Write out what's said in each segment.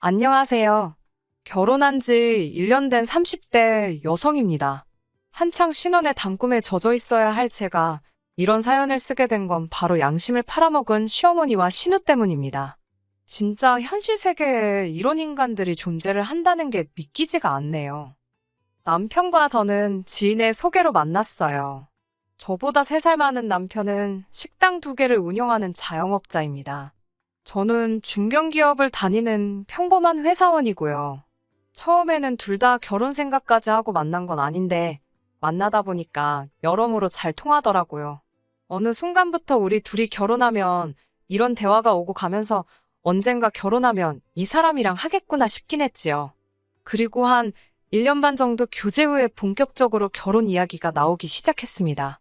안녕하세요. 결혼한 지 1년 된 30대 여성입니다. 한창 신혼의 단꿈에 젖어 있어야 할 제가 이런 사연을 쓰게 된 건 바로 양심을 팔아먹은 시어머니와 신우 때문입니다. 진짜 현실 세계에 이런 인간들이 존재를 한다는 게 믿기지가 않네요. 남편과 저는 지인의 소개로 만났어요. 저보다 3살 많은 남편은 식당 2개를 운영하는 자영업자입니다. 저는 중견기업을 다니는 평범한 회사원이고요. 처음에는 둘 다 결혼 생각까지 하고 만난 건 아닌데 만나다 보니까 여러모로 잘 통하더라고요. 어느 순간부터 우리 둘이 결혼하면 이런 대화가 오고 가면서 언젠가 결혼하면 이 사람이랑 하겠구나 싶긴 했지요. 그리고 한 1년 반 정도 교제 후에 본격적으로 결혼 이야기가 나오기 시작했습니다.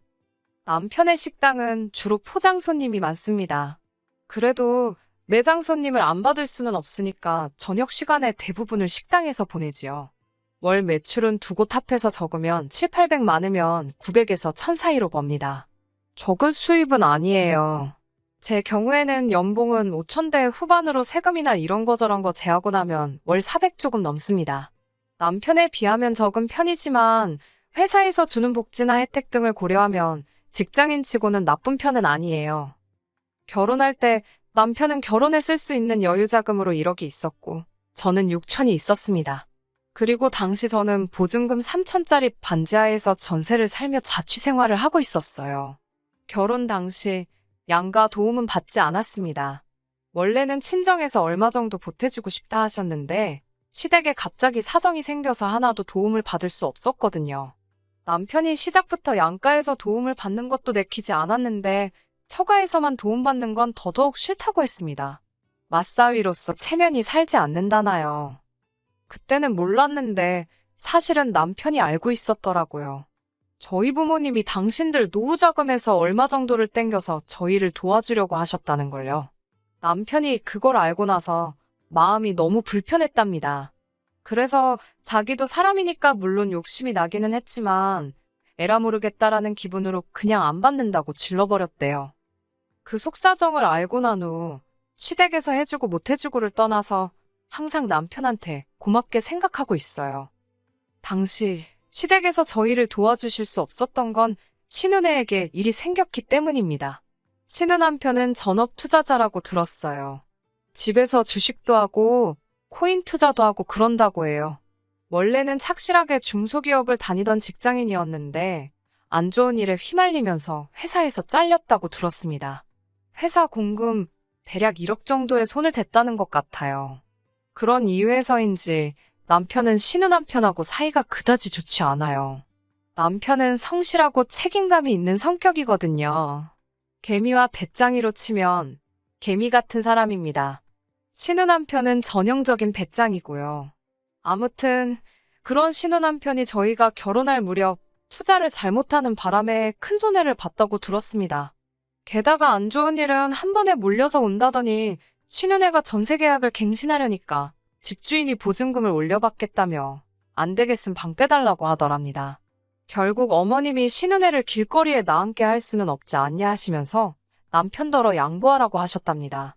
남편의 식당은 주로 포장 손님이 많습니다. 그래도 매장 손님을 안 받을 수는 없으니까 저녁 시간에 대부분을 식당에서 보내지요. 월 매출은 두 곳 합해서 적으면 7, 800 많으면 900에서 1000 사이로 법니다. 적은 수입은 아니에요. 제 경우에는 연봉은 5000대 후반으로 세금이나 이런 거 저런 거 제하고 나면 월 400 조금 넘습니다. 남편에 비하면 적은 편이지만 회사에서 주는 복지나 혜택 등을 고려하면 직장인 치고는 나쁜 편은 아니에요. 결혼할 때 남편은 결혼에 쓸 수 있는 여유자금으로 1억이 있었고 저는 6천이 있었습니다. 그리고 당시 저는 보증금 3천짜리 반지하에서 전세를 살며 자취생활을 하고 있었어요. 결혼 당시 양가 도움은 받지 않았습니다. 원래는 친정에서 얼마 정도 보태주고 싶다 하셨는데 시댁에 갑자기 사정이 생겨서 하나도 도움을 받을 수 없었거든요. 남편이 시작부터 양가에서 도움을 받는 것도 내키지 않았는데 처가에서만 도움받는 건 더더욱 싫다고 했습니다. 맞사위로서 체면이 살지 않는다나요. 그때는 몰랐는데 사실은 남편이 알고 있었더라고요. 저희 부모님이 당신들 노후자금에서 얼마 정도를 땡겨서 저희를 도와주려고 하셨다는 걸요. 남편이 그걸 알고 나서 마음이 너무 불편했답니다. 그래서 자기도 사람이니까 물론 욕심이 나기는 했지만 에라 모르겠다라는 기분으로 그냥 안 받는다고 질러버렸대요. 그 속사정을 알고 난 후 시댁에서 해주고 못 해주고를 떠나서 항상 남편한테 고맙게 생각하고 있어요. 당시 시댁에서 저희를 도와주실 수 없었던 건 신우네에게 일이 생겼기 때문입니다. 신우 남편은 전업 투자자라고 들었어요. 집에서 주식도 하고 코인 투자도 하고 그런다고 해요. 원래는 착실하게 중소기업을 다니던 직장인이었는데 안 좋은 일에 휘말리면서 회사에서 잘렸다고 들었습니다. 회사 공금 대략 1억 정도에 손을 댔다는 것 같아요. 그런 이유에서인지 남편은 신우 남편하고 사이가 그다지 좋지 않아요. 남편은 성실하고 책임감이 있는 성격이거든요. 개미와 배짱이로 치면 개미 같은 사람입니다. 신우 남편은 전형적인 배짱이고요. 아무튼 그런 신우 남편이 저희가 결혼할 무렵 투자를 잘못하는 바람에 큰 손해를 봤다고 들었습니다. 게다가 안 좋은 일은 한 번에 몰려서 온다더니 신우네가 전세 계약을 갱신하려니까 집주인이 보증금을 올려받겠다며 안 되겠음 방 빼달라고 하더랍니다. 결국 어머님이 신우네를 길거리에 나앉게 할 수는 없지 않냐 하시면서 남편더러 양보하라고 하셨답니다.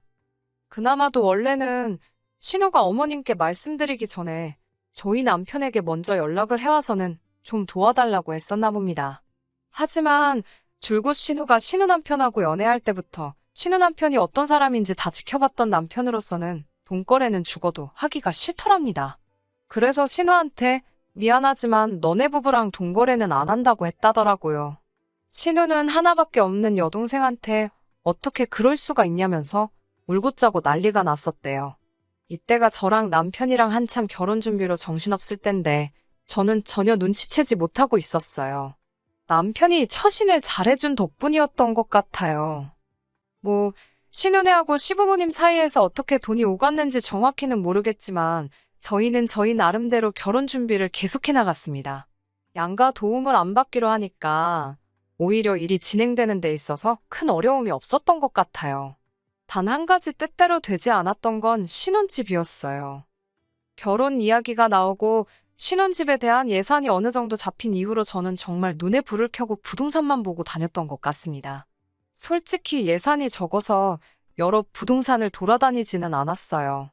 그나마도 원래는 신우가 어머님께 말씀드리기 전에 저희 남편에게 먼저 연락을 해와서는 좀 도와달라고 했었나 봅니다. 하지만 줄곧 신우가 신우 남편하고 연애할 때부터 신우 남편이 어떤 사람인지 다 지켜봤던 남편으로서는 돈거래는 죽어도 하기가 싫더랍니다. 그래서 신우한테 미안하지만 너네 부부랑 돈거래는 안 한다고 했다더라고요. 신우는 하나밖에 없는 여동생한테 어떻게 그럴 수가 있냐면서 울고 짜고 난리가 났었대요. 이때가 저랑 남편이랑 한참 결혼 준비로 정신없을 땐데 저는 전혀 눈치채지 못하고 있었어요. 남편이 처신을 잘해준 덕분이었던 것 같아요. 신우네하고 시부모님 사이에서 어떻게 돈이 오갔는지 정확히는 모르겠지만 저희는 저희 나름대로 결혼 준비를 계속해 나갔습니다. 양가 도움을 안 받기로 하니까 오히려 일이 진행되는 데 있어서 큰 어려움이 없었던 것 같아요. 단 한 가지 뜻대로 되지 않았던 건 신혼집이었어요. 결혼 이야기가 나오고 신혼집에 대한 예산이 어느 정도 잡힌 이후로 저는 정말 눈에 불을 켜고 부동산만 보고 다녔던 것 같습니다. 솔직히 예산이 적어서 여러 부동산을 돌아다니지는 않았어요.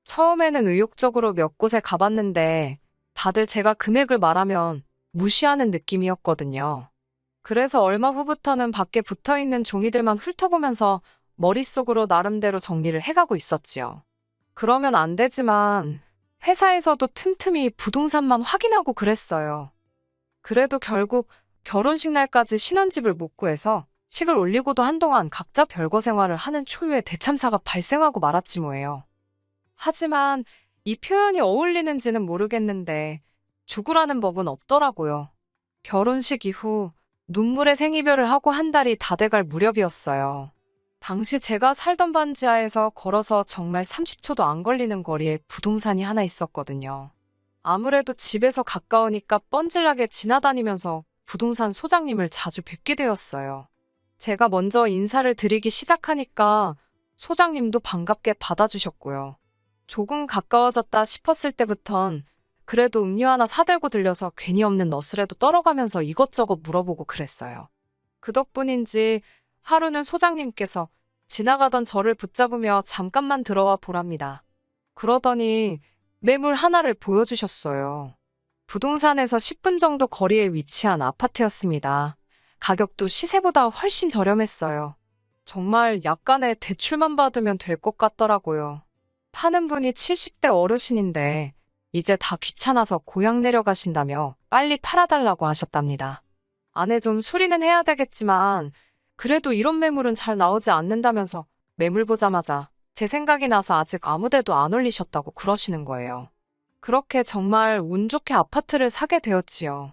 처음에는 의욕적으로 몇 곳에 가봤는데 다들 제가 금액을 말하면 무시하는 느낌이었거든요. 그래서 얼마 후부터는 밖에 붙어 있는 종이들만 훑어보면서 머릿속으로 나름대로 정리를 해가고 있었지요. 그러면 안 되지만 회사에서도 틈틈이 부동산만 확인하고 그랬어요. 그래도 결국 결혼식 날까지 신혼집을 못 구해서 식을 올리고도 한동안 각자 별거 생활을 하는 초유의 대참사가 발생하고 말았지 뭐예요. 하지만 이 표현이 어울리는지는 모르겠는데 죽으라는 법은 없더라고요. 결혼식 이후 눈물의 생이별을 하고 한 달이 다 돼갈 무렵이었어요. 당시 제가 살던 반지하에서 걸어서 정말 30초도 안 걸리는 거리에 부동산이 하나 있었거든요. 아무래도 집에서 가까우니까 뻔질나게 지나다니면서 부동산 소장님을 자주 뵙게 되었어요. 제가 먼저 인사를 드리기 시작하니까 소장님도 반갑게 받아주셨고요. 조금 가까워졌다 싶었을 때부턴 그래도 음료 하나 사들고 들려서 괜히 없는 너스레도 떨어가면서 이것저것 물어보고 그랬어요. 그 덕분인지 하루는 소장님께서 지나가던 저를 붙잡으며 잠깐만 들어와 보랍니다. 그러더니 매물 하나를 보여주셨어요. 부동산에서 10분 정도 거리에 위치한 아파트였습니다. 가격도 시세보다 훨씬 저렴했어요. 정말 약간의 대출만 받으면 될 것 같더라고요. 파는 분이 70대 어르신인데 이제 다 귀찮아서 고향 내려가신다며 빨리 팔아달라고 하셨답니다. 안에 좀 수리는 해야 되겠지만 그래도 이런 매물은 잘 나오지 않는다면서 매물 보자마자 제 생각이 나서 아직 아무데도 안 올리셨다고 그러시는 거예요. 그렇게 정말 운 좋게 아파트를 사게 되었지요.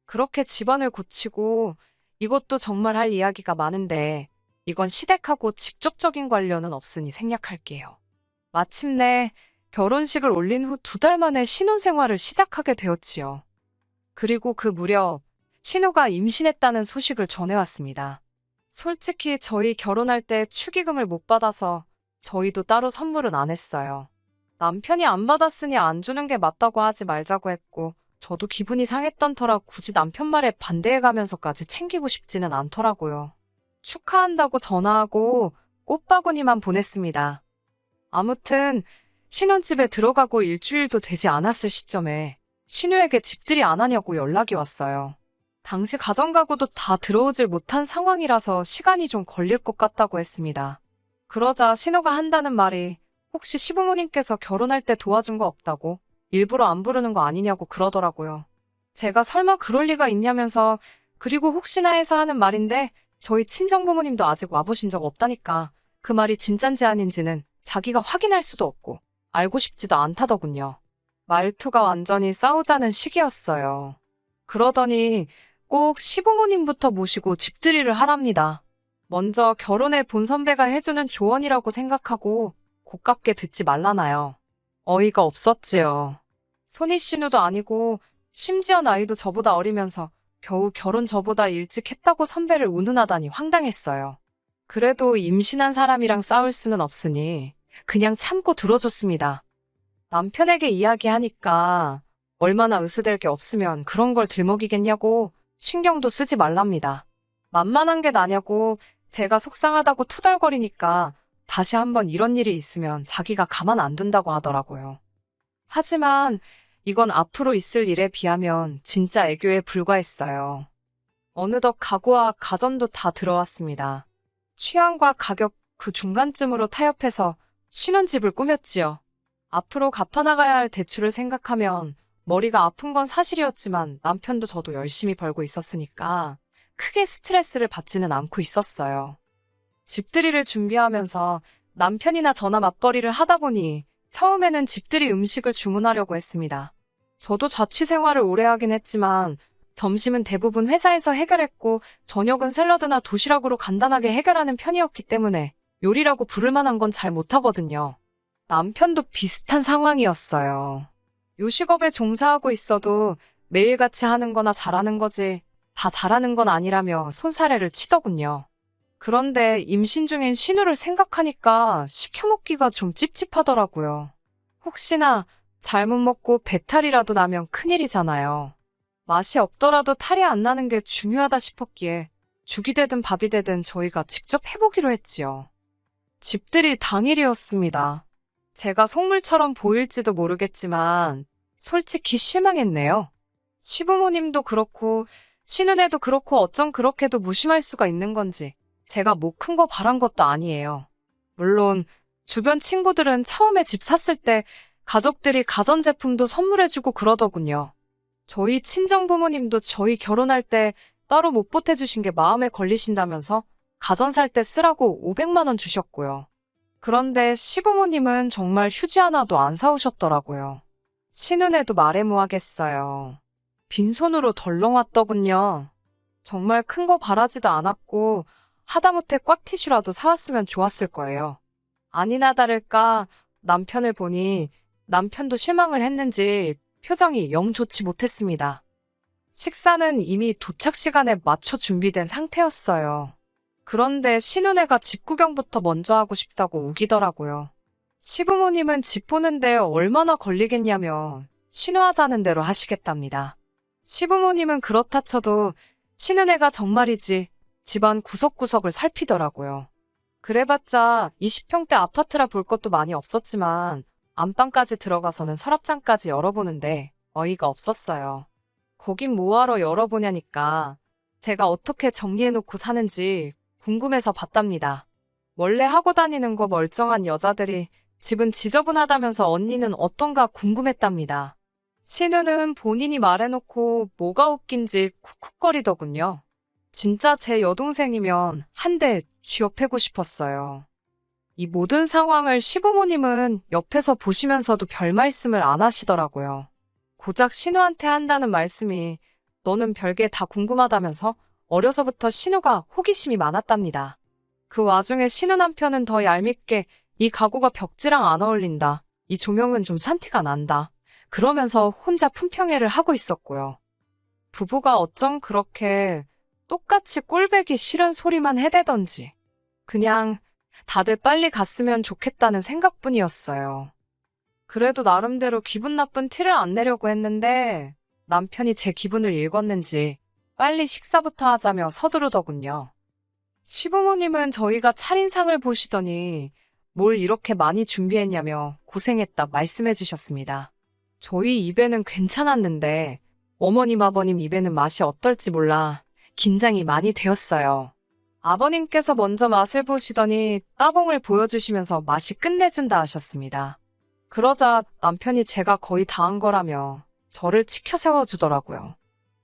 그렇게 집안을 고치고 이것도 정말 할 이야기가 많은데 이건 시댁하고 직접적인 관련은 없으니 생략할게요. 마침내 결혼식을 올린 후 2달 만에 신혼생활을 시작하게 되었지요. 그리고 그 무렵 신우가 임신했다는 소식을 전해왔습니다. 솔직히 저희 결혼할 때 축의금을 못 받아서 저희도 따로 선물은 안 했어요. 남편이 안 받았으니 안 주는 게 맞다고 하지 말자고 했고 저도 기분이 상했던 터라 굳이 남편 말에 반대해가면서까지 챙기고 싶지는 않더라고요. 축하한다고 전화하고 꽃바구니만 보냈습니다. 아무튼 신혼집에 들어가고 일주일도 되지 않았을 시점에 신우에게 집들이 안 하냐고 연락이 왔어요. 당시 가정가구도 다 들어오질 못한 상황이라서 시간이 좀 걸릴 것 같다고 했습니다. 그러자 신우가 한다는 말이 혹시 시부모님께서 결혼할 때 도와준 거 없다고 일부러 안 부르는 거 아니냐고 그러더라고요. 제가 설마 그럴 리가 있냐면서 그리고 혹시나 해서 하는 말인데 저희 친정부모님도 아직 와보신 적 없다니까 그 말이 진짠지 아닌지는 자기가 확인할 수도 없고 알고 싶지도 않다더군요. 말투가 완전히 싸우자는 식이었어요. 그러더니 꼭 시부모님부터 모시고 집들이를 하랍니다. 먼저 결혼해 본 선배가 해주는 조언이라고 생각하고 고깝게 듣지 말라나요. 어이가 없었지요. 손이 신우도 아니고 심지어 나이도 저보다 어리면서 겨우 결혼 저보다 일찍 했다고 선배를 운운하다니 황당했어요. 그래도 임신한 사람이랑 싸울 수는 없으니 그냥 참고 들어줬습니다. 남편에게 이야기하니까 얼마나 으스댈 게 없으면 그런 걸 들먹이겠냐고 신경도 쓰지 말랍니다. 만만한 게 나냐고 제가 속상하다고 투덜거리니까 다시 한번 이런 일이 있으면 자기가 가만 안 둔다고 하더라고요. 하지만 이건 앞으로 있을 일에 비하면 진짜 애교에 불과했어요. 어느덧 가구와 가전도 다 들어왔습니다. 취향과 가격 그 중간쯤으로 타협해서 신혼집을 꾸몄지요. 앞으로 갚아나가야 할 대출을 생각하면 머리가 아픈 건 사실이었지만 남편도 저도 열심히 벌고 있었으니까 크게 스트레스를 받지는 않고 있었어요. 집들이를 준비하면서 남편이나 저나 맞벌이를 하다 보니 처음에는 집들이 음식을 주문하려고 했습니다. 저도 자취생활을 오래 하긴 했지만 점심은 대부분 회사에서 해결했고 저녁은 샐러드나 도시락으로 간단하게 해결하는 편이었기 때문에 요리라고 부를 만한 건 잘 못하거든요. 남편도 비슷한 상황이었어요. 요식업에 종사하고 있어도 매일같이 하는 거나 잘하는 거지 다 잘하는 건 아니라며 손사래를 치더군요. 그런데 임신 중인 신우를 생각하니까 시켜먹기가 좀 찝찝하더라고요. 혹시나 잘못 먹고 배탈이라도 나면 큰일이잖아요. 맛이 없더라도 탈이 안 나는 게 중요하다 싶었기에 죽이 되든 밥이 되든 저희가 직접 해보기로 했지요. 집들이 당일이었습니다. 제가 속물처럼 보일지도 모르겠지만 솔직히 실망했네요. 시부모님도 그렇고 신은혜도 그렇고 어쩜 그렇게도 무심할 수가 있는 건지 제가 뭐 큰 거 바란 것도 아니에요. 물론 주변 친구들은 처음에 집 샀을 때 가족들이 가전제품도 선물해주고 그러더군요. 저희 친정부모님도 저희 결혼할 때 따로 못 보태주신 게 마음에 걸리신다면서 가전 살 때 쓰라고 500만 원 주셨고요. 그런데 시부모님은 정말 휴지 하나도 안 사오셨더라고요. 신은혜도 말해모하겠어요. 빈손으로 덜렁 왔더군요. 정말 큰 거 바라지도 않았고 하다못해 꽉티슈라도 사왔으면 좋았을 거예요. 아니나 다를까 남편을 보니 남편도 실망을 했는지 표정이 영 좋지 못했습니다. 식사는 이미 도착 시간에 맞춰 준비된 상태였어요. 그런데 신은혜가 집 구경부터 먼저 하고 싶다고 우기더라고요. 시부모님은 집 보는데 얼마나 걸리겠냐며 신우하자는 대로 하시겠답니다. 시부모님은 그렇다 쳐도 신은혜가 정말이지 집안 구석구석을 살피더라고요. 그래봤자 20평대 아파트라 볼 것도 많이 없었지만 안방까지 들어가서는 서랍장까지 열어보는데 어이가 없었어요. 거긴 뭐하러 열어보냐니까 제가 어떻게 정리해놓고 사는지 궁금해서 봤답니다. 원래 하고 다니는 거 멀쩡한 여자들이 집은 지저분하다면서 언니는 어떤가 궁금했답니다. 신우는 본인이 말해놓고 뭐가 웃긴지 쿡쿡거리더군요. 진짜 제 여동생이면 한 대 쥐어패고 싶었어요. 이 모든 상황을 시부모님은 옆에서 보시면서도 별 말씀을 안 하시더라고요. 고작 신우한테 한다는 말씀이 너는 별게 다 궁금하다면서 어려서부터 신우가 호기심이 많았답니다. 그 와중에 신우 남편은 더 얄밉게 이 가구가 벽지랑 안 어울린다. 이 조명은 좀 산티가 난다. 그러면서 혼자 품평회를 하고 있었고요. 부부가 어쩜 그렇게 똑같이 꼴배기 싫은 소리만 해대던지 그냥 다들 빨리 갔으면 좋겠다는 생각뿐이었어요. 그래도 나름대로 기분 나쁜 티를 안 내려고 했는데 남편이 제 기분을 읽었는지 빨리 식사부터 하자며 서두르더군요. 시부모님은 저희가 차린상을 보시더니 뭘 이렇게 많이 준비했냐며 고생했다 말씀해 주셨습니다. 저희 입에는 괜찮았는데 어머님 아버님 입에는 맛이 어떨지 몰라 긴장이 많이 되었어요. 아버님께서 먼저 맛을 보시더니 따봉을 보여주시면서 맛이 끝내준다 하셨습니다. 그러자 남편이 제가 거의 다 한 거라며 저를 치켜 세워주더라고요.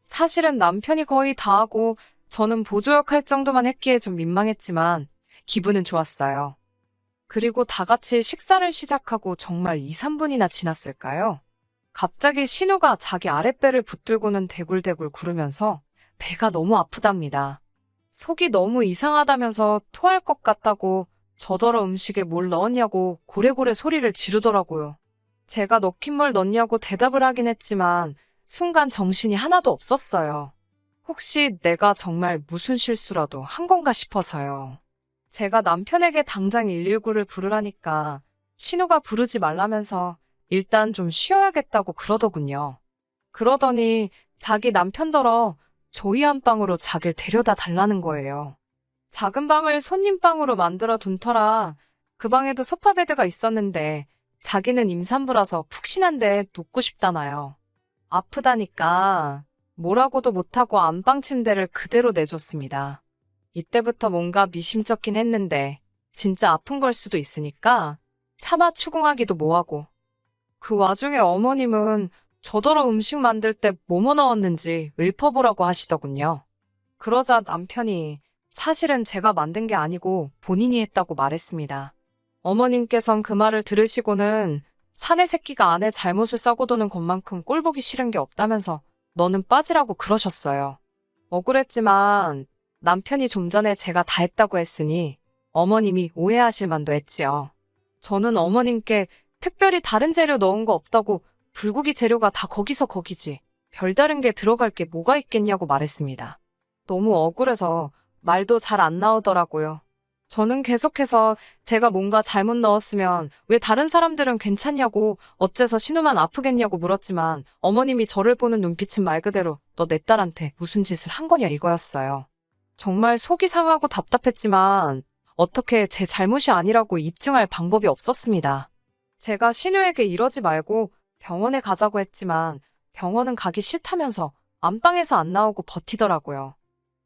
사실은 남편이 거의 다 하고 저는 보조역 할 정도만 했기에 좀 민망했지만 기분은 좋았어요. 그리고 다 같이 식사를 시작하고 정말 2, 3분이나 지났을까요? 갑자기 신우가 자기 아랫배를 붙들고는 대굴대굴 구르면서 배가 너무 아프답니다. 속이 너무 이상하다면서 토할 것 같다고 저더러 음식에 뭘 넣었냐고 고래고래 소리를 지르더라고요. 제가 넣긴 뭘 넣냐고 대답을 하긴 했지만 순간 정신이 하나도 없었어요. 혹시 내가 정말 무슨 실수라도 한 건가 싶어서요. 제가 남편에게 당장 119를 부르라니까 신우가 부르지 말라면서 일단 좀 쉬어야겠다고 그러더군요. 그러더니 자기 남편더러 저희 안방으로 자기를 데려다 달라는 거예요. 작은 방을 손님방으로 만들어 둔 터라 그 방에도 소파베드가 있었는데 자기는 임산부라서 푹신한데 눕고 싶다나요. 아프다니까 뭐라고도 못하고 안방 침대를 그대로 내줬습니다. 이때부터 뭔가 미심쩍긴 했는데 진짜 아픈 걸 수도 있으니까 차마 추궁하기도 뭐하고. 그 와중에 어머님은 저더러 음식 만들 때 뭐뭐 넣었는지 읊어보라고 하시더군요. 그러자 남편이 사실은 제가 만든 게 아니고 본인이 했다고 말했습니다. 어머님께선 그 말을 들으시고는 사내 새끼가 아내 잘못을 싸고 도는 것만큼 꼴보기 싫은 게 없다면서 너는 빠지라고 그러셨어요. 억울했지만 남편이 좀 전에 제가 다 했다고 했으니 어머님이 오해하실 만도 했지요. 저는 어머님께 특별히 다른 재료 넣은 거 없다고 불고기 재료가 다 거기서 거기지 별다른 게 들어갈 게 뭐가 있겠냐고 말했습니다. 너무 억울해서 말도 잘 안 나오더라고요. 저는 계속해서 제가 뭔가 잘못 넣었으면 왜 다른 사람들은 괜찮냐고 어째서 신우만 아프겠냐고 물었지만 어머님이 저를 보는 눈빛은 말 그대로 너 내 딸한테 무슨 짓을 한 거냐 이거였어요. 정말 속이 상하고 답답했지만 어떻게 제 잘못이 아니라고 입증할 방법이 없었습니다. 제가 신우에게 이러지 말고 병원에 가자고 했지만 병원은 가기 싫다면서 안방에서 안 나오고 버티더라고요.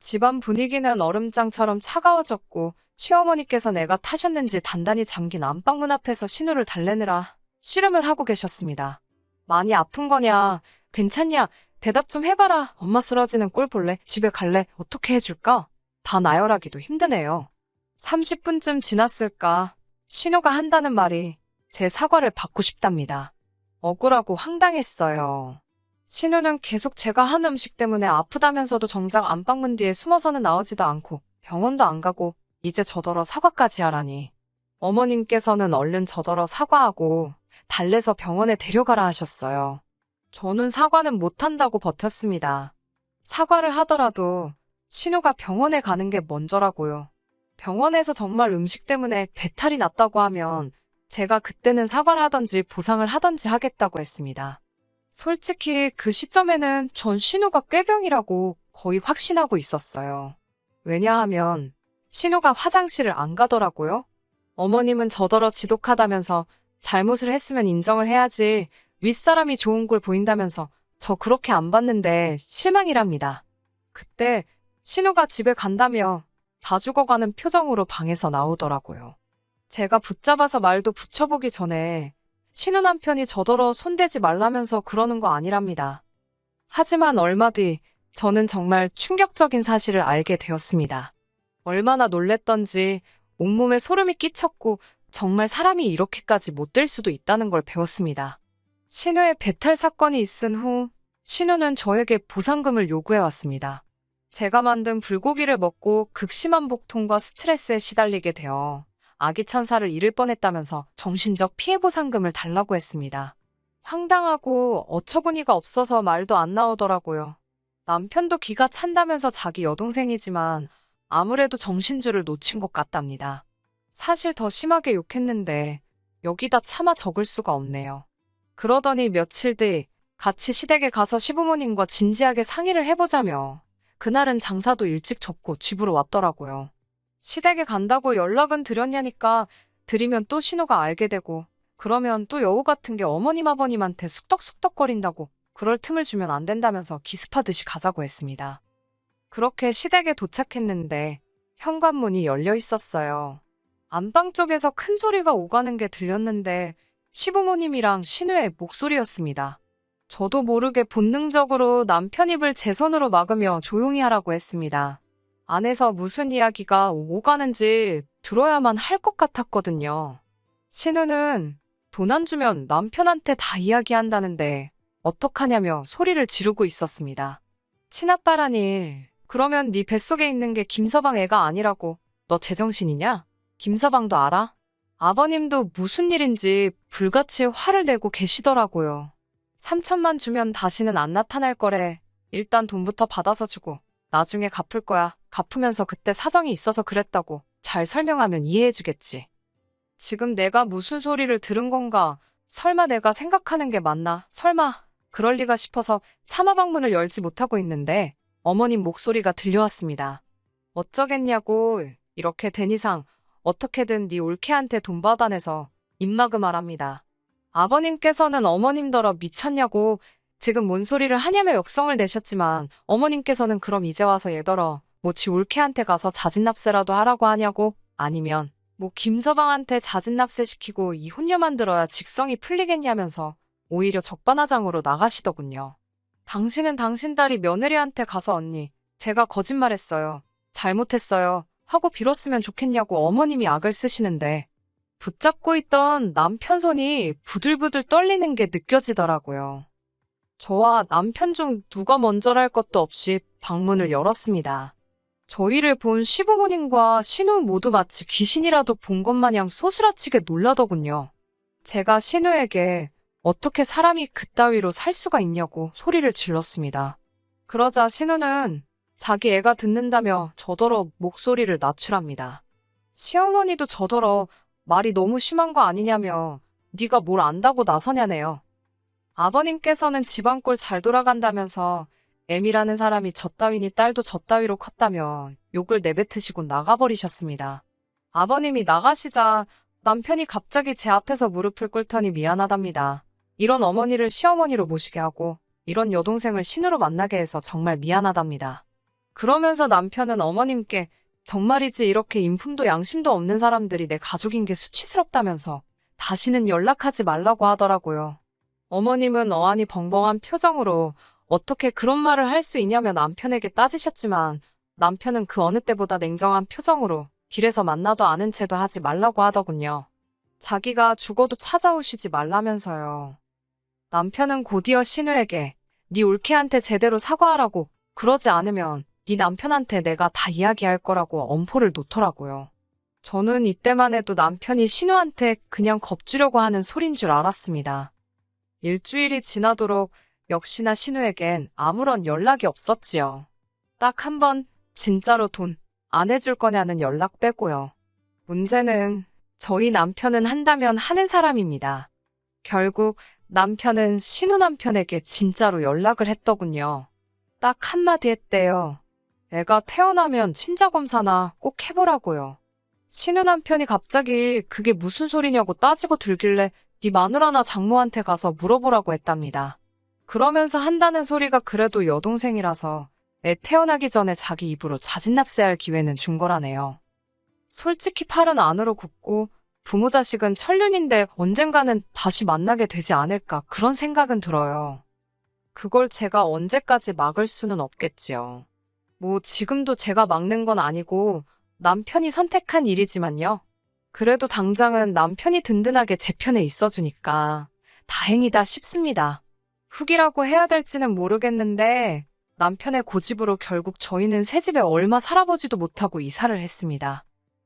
집안 분위기는 얼음장처럼 차가워졌고 시어머니께서 내가 타셨는지 단단히 잠긴 안방문 앞에서 신우를 달래느라 씨름을 하고 계셨습니다. 많이 아픈 거냐? 괜찮냐? 대답 좀 해봐라. 엄마 쓰러지는 꼴 볼래? 집에 갈래? 어떻게 해줄까? 다 나열하기도 힘드네요. 30분쯤 지났을까? 신우가 한다는 말이 제 사과를 받고 싶답니다. 억울하고 황당했어요. 신우는 계속 제가 한 음식 때문에 아프다면서도 정작 안방문 뒤에 숨어서는 나오지도 않고 병원도 안 가고 이제 저더러 사과까지 하라니. 어머님께서는 얼른 저더러 사과하고 달래서 병원에 데려가라 하셨어요. 저는 사과는 못한다고 버텼습니다. 사과를 하더라도 신우가 병원에 가는 게 먼저라고요. 병원에서 정말 음식 때문에 배탈이 났다고 하면 제가 그때는 사과를 하던지 보상을 하던지 하겠다고 했습니다. 솔직히 그 시점에는 전 신우가 꾀병이라고 거의 확신하고 있었어요. 왜냐하면 신우가 화장실을 안 가더라고요. 어머님은 저더러 지독하다면서 잘못을 했으면 인정을 해야지 윗사람이 좋은 꼴 보인다면서 저 그렇게 안 봤는데 실망이랍니다. 그때 신우가 집에 간다며 다 죽어가는 표정으로 방에서 나오더라고요. 제가 붙잡아서 말도 붙여보기 전에 신우 남편이 저더러 손대지 말라면서 그러는 거 아니랍니다. 하지만 얼마 뒤 저는 정말 충격적인 사실을 알게 되었습니다. 얼마나 놀랬던지 온몸에 소름이 끼쳤고 정말 사람이 이렇게까지 못될 수도 있다는 걸 배웠습니다. 신우의 배탈 사건이 있은 후 신우는 저에게 보상금을 요구해왔습니다. 제가 만든 불고기를 먹고 극심한 복통과 스트레스에 시달리게 되어 아기 천사를 잃을 뻔했다면서 정신적 피해 보상금을 달라고 했습니다. 황당하고 어처구니가 없어서 말도 안 나오더라고요. 남편도 기가 찬다면서 자기 여동생이지만 아무래도 정신줄을 놓친 것 같답니다. 사실 더 심하게 욕했는데 여기다 차마 적을 수가 없네요. 그러더니 며칠 뒤 같이 시댁에 가서 시부모님과 진지하게 상의를 해보자며 그날은 장사도 일찍 접고 집으로 왔더라고요. 시댁에 간다고 연락은 드렸냐니까 드리면 또 신우가 알게 되고 그러면 또 여우 같은 게 어머님 아버님한테 쑥덕쑥덕거린다고 그럴 틈을 주면 안 된다면서 기습하듯이 가자고 했습니다. 그렇게 시댁에 도착했는데 현관문이 열려 있었어요. 안방 쪽에서 큰 소리가 오가는 게 들렸는데 시부모님이랑 신우의 목소리였습니다. 저도 모르게 본능적으로 남편 입을 제 손으로 막으며 조용히 하라고 했습니다. 안에서 무슨 이야기가 오가는지 들어야만 할 것 같았거든요. 신우는 돈 안 주면 남편한테 다 이야기한다는데 어떡하냐며 소리를 지르고 있었습니다. 친아빠라니, 그러면 네 뱃속에 있는 게 김서방 애가 아니라고. 너 제정신이냐? 김서방도 알아? 아버님도 무슨 일인지 불같이 화를 내고 계시더라고요. 3천만 주면 다시는 안 나타날 거래. 일단 돈부터 받아서 주고 나중에 갚을 거야. 갚으면서 그때 사정이 있어서 그랬다고 잘 설명하면 이해해주겠지. 지금 내가 무슨 소리를 들은 건가? 설마 내가 생각하는 게 맞나? 설마 그럴 리가 싶어서 차마 방문을 열지 못하고 있는데 어머님 목소리가 들려왔습니다. 어쩌겠냐고. 이렇게 된 이상 어떻게든 네 올케한테 돈 받아내서 입막음 하랍니다. 아버님께서는 어머님더러 미쳤냐고 지금 뭔 소리를 하냐며 역성을 내셨지만 어머님께서는 그럼 이제 와서 얘더러 뭐 지 올케한테 가서 자진납세라도 하라고 하냐고 아니면 뭐 김서방한테 자진납세 시키고 이혼녀 만들어야 직성이 풀리겠냐면서 오히려 적반하장으로 나가시더군요. 당신은 당신 딸이 며느리한테 가서 언니, 제가 거짓말했어요. 잘못했어요. 하고 빌었으면 좋겠냐고 어머님이 악을 쓰시는데 붙잡고 있던 남편 손이 부들부들 떨리는 게 느껴지더라고요. 저와 남편 중 누가 먼저랄 것도 없이 방문을 열었습니다. 저희를 본 시부모님과 신우 모두 마치 귀신이라도 본 것 마냥 소스라치게 놀라더군요. 제가 신우에게 어떻게 사람이 그따위로 살 수가 있냐고 소리를 질렀습니다. 그러자 신우는 자기 애가 듣는다며 저더러 목소리를 낮추랍니다. 시어머니도 저더러 말이 너무 심한 거 아니냐며 네가 뭘 안다고 나서냐네요. 아버님께서는 집안꼴 잘 돌아간다면서 애미라는 사람이 젖따위니 딸도 젖따위로 컸다며 욕을 내뱉으시고 나가버리셨습니다. 아버님이 나가시자 남편이 갑자기 제 앞에서 무릎을 꿇더니 미안하답니다. 이런 어머니를 시어머니로 모시게 하고 이런 여동생을 신우로 만나게 해서 정말 미안하답니다. 그러면서 남편은 어머님께 정말이지 이렇게 인품도 양심도 없는 사람들이 내 가족인 게 수치스럽다면서 다시는 연락하지 말라고 하더라고요. 어머님은 어안이 벙벙한 표정으로 어떻게 그런 말을 할 수 있냐며 남편에게 따지셨지만 남편은 그 어느 때보다 냉정한 표정으로 길에서 만나도 아는 체도 하지 말라고 하더군요. 자기가 죽어도 찾아오시지 말라면서요. 남편은 곧이어 신우에게 네 올케한테 제대로 사과하라고 그러지 않으면 네 남편한테 내가 다 이야기할 거라고 엄포를 놓더라고요. 저는 이때만 해도 남편이 신우한테 그냥 겁주려고 하는 소린 줄 알았습니다. 일주일이 지나도록 역시나 신우에겐 아무런 연락이 없었지요. 딱 한 번 진짜로 돈 안 해줄 거냐는 연락 빼고요. 문제는 저희 남편은 한다면 하는 사람입니다. 결국 남편은 신우 남편에게 진짜로 연락을 했더군요. 딱 한마디 했대요. 애가 태어나면 친자검사나 꼭 해보라고요. 신우 남편이 갑자기 그게 무슨 소리냐고 따지고 들길래 네 마누라나 장모한테 가서 물어보라고 했답니다. 그러면서 한다는 소리가 그래도 여동생이라서 애 태어나기 전에 자기 입으로 자진납세할 기회는 준 거라네요. 솔직히 팔은 안으로 굽고 부모 자식은 천륜인데 언젠가는 다시 만나게 되지 않을까 그런 생각은 들어요. 그걸 제가 언제까지 막을 수는 없겠지요. 뭐 지금도 제가 막는 건 아니고 남편이 선택한 일이지만요. 그래도 당장은 남편이 든든하게 제 편에 있어주니까 다행이다 싶습니다. 훅이라고 해야 될지는 모르겠는데 남편의 고집으로 결국 저희는 새 집에 얼마 살아보지도 못하고 이사를 했습니다.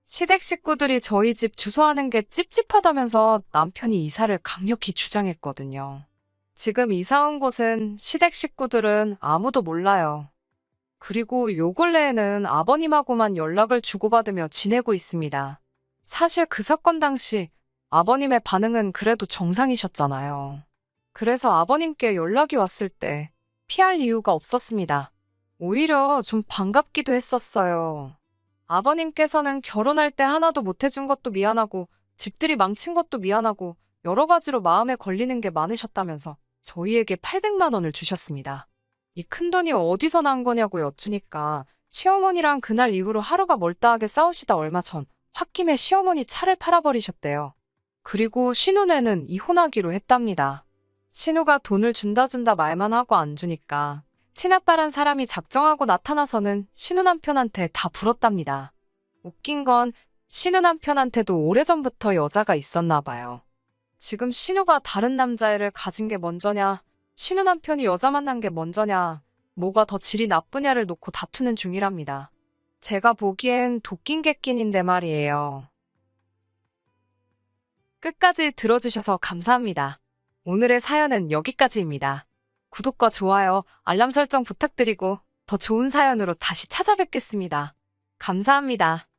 시댁 식구들이 저희 집 주소하는 게 찝찝하다면서 남편이 이사를 강력히 주장했거든요. 지금 이사 온 곳은 시댁 식구들은 아무도 몰라요. 그리고 요 근래에는 아버님하고만 연락을 주고받으며 지내고 있습니다. 사실 그 사건 당시 아버님의 반응은 그래도 정상이셨잖아요. 그래서 아버님께 연락이 왔을 때 피할 이유가 없었습니다. 오히려 좀 반갑기도 했었어요. 아버님께서는 결혼할 때 하나도 못 해준 것도 미안하고 집들이 망친 것도 미안하고 여러 가지로 마음에 걸리는 게 많으셨다면서 저희에게 800만 원을 주셨습니다. 이 큰돈이 어디서 난 거냐고 여쭈니까 시어머니랑 그날 이후로 하루가 멀다하게 싸우시다 얼마 전 홧김에 시어머니 차를 팔아버리셨대요. 그리고 신우네는 이혼하기로 했답니다. 신우가 돈을 준다 말만 하고 안 주니까 친아빠란 사람이 작정하고 나타나서는 신우 남편한테 다 불었답니다. 웃긴 건 신우 남편한테도 오래전부터 여자가 있었나 봐요. 지금 신우가 다른 남자애를 가진 게 먼저냐, 신우 남편이 여자 만난 게 먼저냐, 뭐가 더 질이 나쁘냐를 놓고 다투는 중이랍니다. 제가 보기엔 도낀 객낀인데 말이에요. 끝까지 들어주셔서 감사합니다. 오늘의 사연은 여기까지입니다. 구독과 좋아요, 알람 설정 부탁드리고 더 좋은 사연으로 다시 찾아뵙겠습니다. 감사합니다.